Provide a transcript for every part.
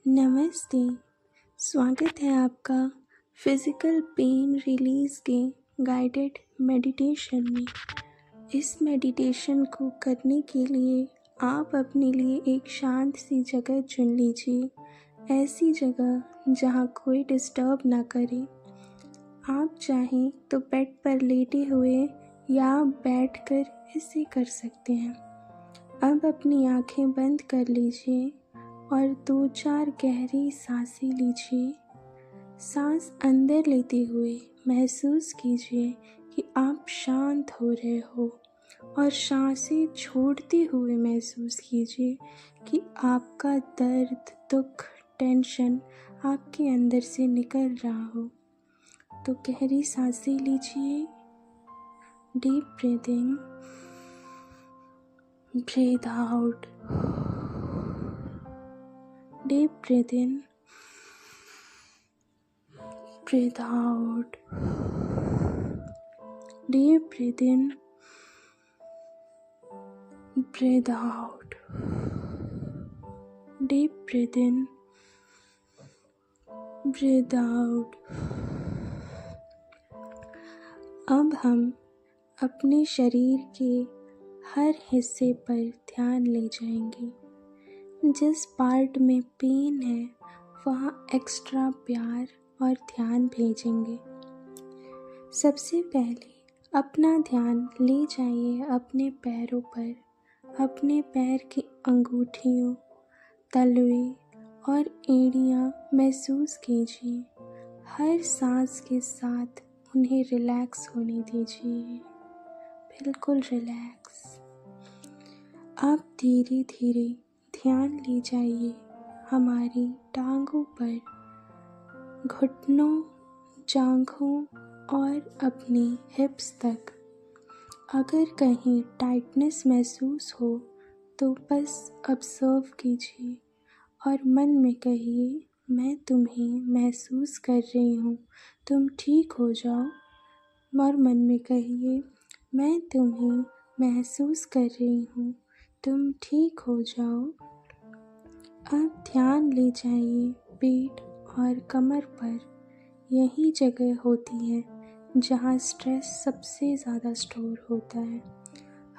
नमस्ते। स्वागत है आपका फिज़िकल पेन रिलीज़ के गाइडेड मेडिटेशन में। इस मेडिटेशन को करने के लिए आप अपने लिए एक शांत सी जगह चुन लीजिए, ऐसी जगह जहाँ कोई डिस्टर्ब ना करे। आप चाहें तो बेड पर लेटे हुए या बैठकर इसे कर सकते हैं। अब अपनी आंखें बंद कर लीजिए और 2-4 गहरी सांसें लीजिए। सांस अंदर लेते हुए महसूस कीजिए कि आप शांत हो रहे हो और सांसें छोड़ते हुए महसूस कीजिए कि आपका दर्द, दुख, टेंशन आपके अंदर से निकल रहा हो। तो गहरी सांसें लीजिए। Deep breathing, breathe out. Deep breath in, breathe out. Deep breath in, breathe out. Deep breath in, breathe out. अब हम अपने शरीर के हर हिस्से पर ध्यान ले जाएंगे। जिस पार्ट में पेन है वहाँ एक्स्ट्रा प्यार और ध्यान भेजेंगे। सबसे पहले अपना ध्यान ले जाइए अपने पैरों पर। अपने पैर की अंगूठियों, तलवे और एड़ियाँ महसूस कीजिए। हर सांस के साथ उन्हें रिलैक्स होने दीजिए, बिल्कुल रिलैक्स। अब धीरे धीरे ध्यान ले जाइए हमारी टांगों पर, घुटनों, जांघों और अपनी हिप्स तक। अगर कहीं टाइटनेस महसूस हो तो बस ऑब्जर्व कीजिए और मन में कहिए, मैं तुम्हें महसूस कर रही हूँ, तुम ठीक हो जाओ। और मन में कहिए, मैं तुम्हें महसूस कर रही हूँ, तुम ठीक हो जाओ। अब ध्यान ले जाइए पेट और कमर पर। यही जगह होती है जहाँ स्ट्रेस सबसे ज़्यादा स्टोर होता है।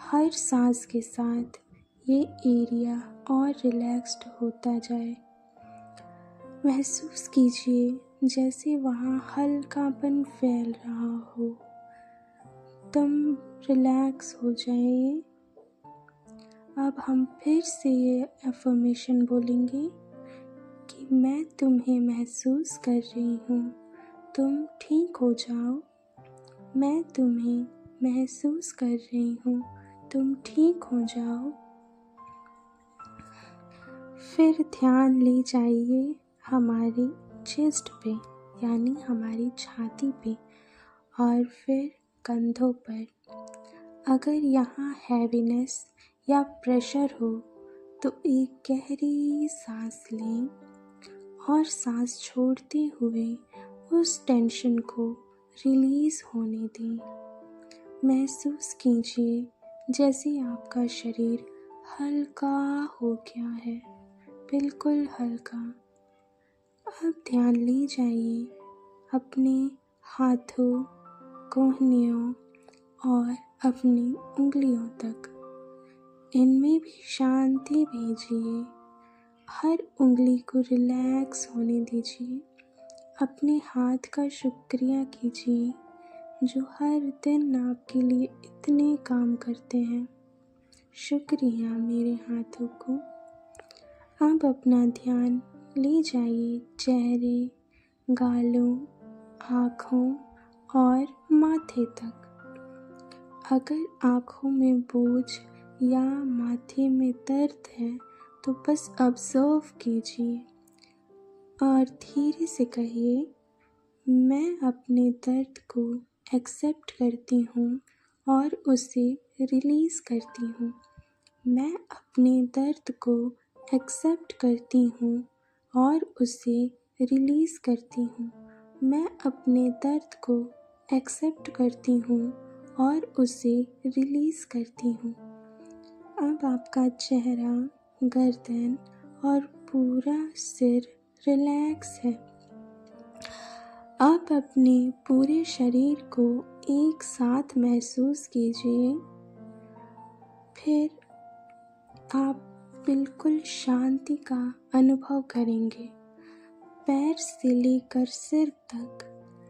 हर सांस के साथ ये एरिया और रिलैक्स्ड होता जाए। महसूस कीजिए जैसे वहाँ हल्कापन फैल रहा हो। तुम रिलैक्स हो जाइए। अब हम फिर से ये अफ़र्मेशन बोलेंगे कि मैं तुम्हें महसूस कर रही हूँ, तुम ठीक हो जाओ। मैं तुम्हें महसूस कर रही हूँ, तुम ठीक हो जाओ। फिर ध्यान ले जाइए हमारी चेस्ट पे, यानी हमारी छाती पे, और फिर कंधों पर। अगर यहाँ हैवीनेस या प्रेशर हो तो एक गहरी सांस लें और सांस छोड़ते हुए उस टेंशन को रिलीज़ होने दें। महसूस कीजिए जैसे आपका शरीर हल्का हो गया है, बिल्कुल हल्का। अब ध्यान ले जाइए अपने हाथों, कोहनियों और अपनी उंगलियों तक। इनमें भी शांति भेजिए। हर उंगली को रिलैक्स होने दीजिए। अपने हाथ का शुक्रिया कीजिए जो हर दिन आपके लिए इतने काम करते हैं। शुक्रिया मेरे हाथों को। अब अपना ध्यान ले जाइए चेहरे, गालों, आँखों और माथे तक। अगर आँखों में बोझ या माथे में दर्द है तो बस ऑब्जर्व कीजिए और धीरे से कहिए, मैं अपने दर्द को एक्सेप्ट करती हूँ और उसे रिलीज़ करती हूँ। मैं अपने दर्द को एक्सेप्ट करती हूँ और उसे रिलीज़ करती हूँ। मैं अपने दर्द को एक्सेप्ट करती हूँ और उसे रिलीज़ करती हूँ। अब आपका चेहरा, गर्दन और पूरा सिर रिलैक्स है। आप अपने पूरे शरीर को एक साथ महसूस कीजिए। फिर आप बिल्कुल शांति का अनुभव करेंगे। पैर से लेकर सिर तक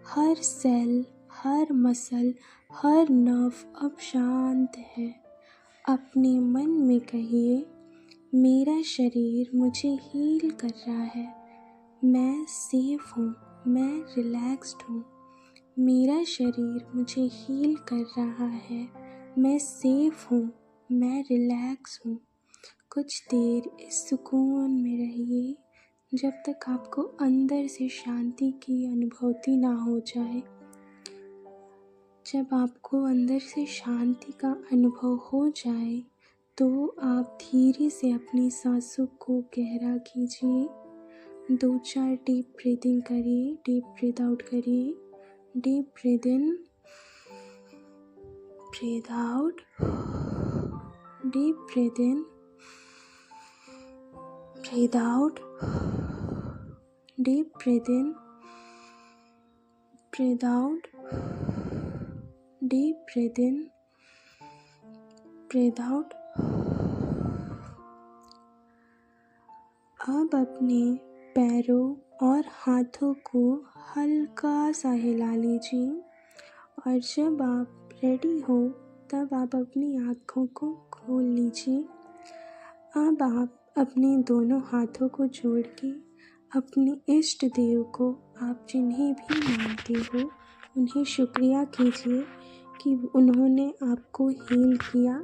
हर सेल, हर मसल, हर नर्व अब शांत है। अपने मन में कहिए, मेरा शरीर मुझे हील कर रहा है। मैं सेफ हूँ, मैं रिलैक्स्ड हूँ। मेरा शरीर मुझे हील कर रहा है। मैं सेफ हूँ, मैं रिलैक्स हूँ। कुछ देर इस सुकून में रहिए जब तक आपको अंदर से शांति की अनुभूति ना हो जाए। जब आपको अंदर से शांति का अनुभव हो जाए तो आप धीरे से अपनी सांसों को गहरा कीजिए। 2-4 डीप ब्रीदिंग करिए, डीप ब्रीद आउट करिए। Deep breathe in, breathe out, deep breathe in, breathe out, deep breathe in, breathe out, deep breathe in, breathe out। अब अपने पैरों और हाथों को हल्का सा हिला लीजिए और जब आप रेडी हो तब आप अपनी आँखों को खोल लीजिए। अब आप अपने दोनों हाथों को जोड़ के अपने इष्ट देव को, आप जिन्हें भी मानते हो, उन्हें शुक्रिया कीजिए कि उन्होंने आपको हील किया।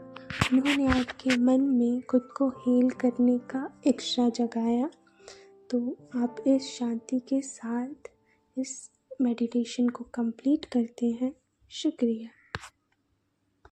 उन्होंने आपके मन में खुद को हील करने का इच्छा जगाया। तो आप इस शांति के साथ इस मेडिटेशन को कंप्लीट करते हैं। शुक्रिया।